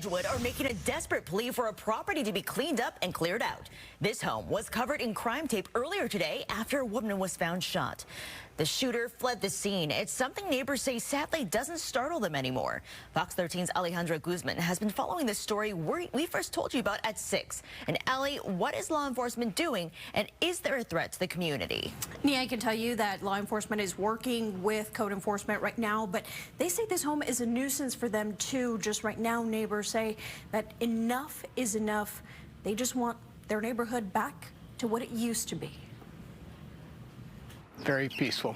Edgewood are making a desperate plea for a property to be cleaned up and cleared out. This home was covered in crime tape earlier today after a woman was found shot. The shooter fled the scene. It's something neighbors say sadly doesn't startle them anymore. Fox 13's Alejandra Guzman has been following this story we first told you about at 6. And Ali, what is law enforcement doing, and is there a threat to the community? Nia, I can tell you that law enforcement is working with code enforcement right now, but they say this home is a nuisance for them too. Just right now, neighbors say that enough is enough. They just want their neighborhood back to what it used to be. Very peaceful,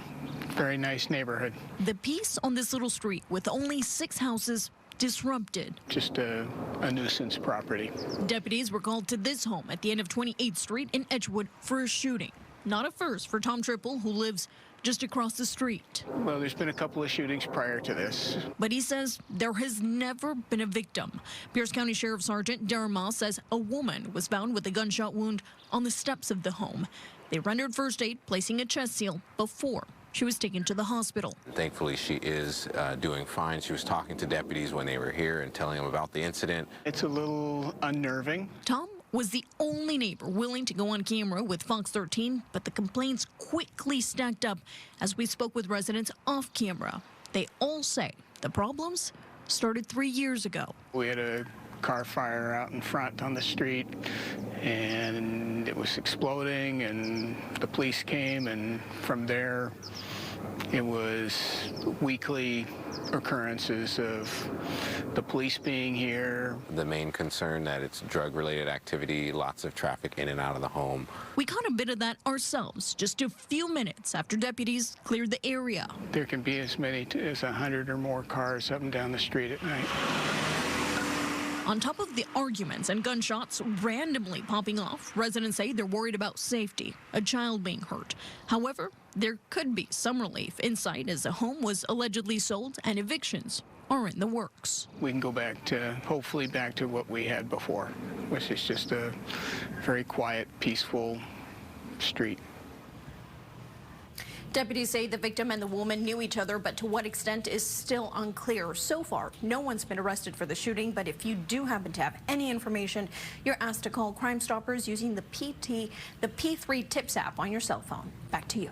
very nice neighborhood. The peace on this little street with only 6 houses disrupted. Just a nuisance property. Deputies were called to this home at the end of 28th Street in Edgewood for a shooting. Not a first for Tom Triple, who lives just across the street. Well, there's been a couple of shootings prior to this. But he says there has never been a victim. Pierce County Sheriff Sergeant Darama says a woman was found with a gunshot wound on the steps of the home. They rendered first aid, placing a chest seal before she was taken to the hospital. Thankfully, she is doing fine. She was talking to deputies when they were here and telling them about the incident. It's a little unnerving. Tom was the only neighbor willing to go on camera with Fox 13, but the complaints quickly stacked up as we spoke with residents off camera. They all say the problems started 3 years ago. We had a car fire out in front on the street, and it was exploding, and the police came, and from there it was weekly occurrences of the police being here. The main concern that it's drug-related activity, lots of traffic in and out of the home. We caught a bit of that ourselves just a few minutes after deputies cleared the area. There can be as many as 100 or more cars up and down the street at night. On top of the arguments and gunshots randomly popping off, residents say they're worried about safety, a child being hurt. However, there could be some relief in sight as the home was allegedly sold and evictions are in the works. We can go back to, hopefully back to what we had before, which is just a very quiet, peaceful street. Deputies say the victim and the woman knew each other, but to what extent is still unclear. So far, no one's been arrested for the shooting, but if you do happen to have any information, you're asked to call Crime Stoppers using the P3 Tips app on your cell phone. Back to you.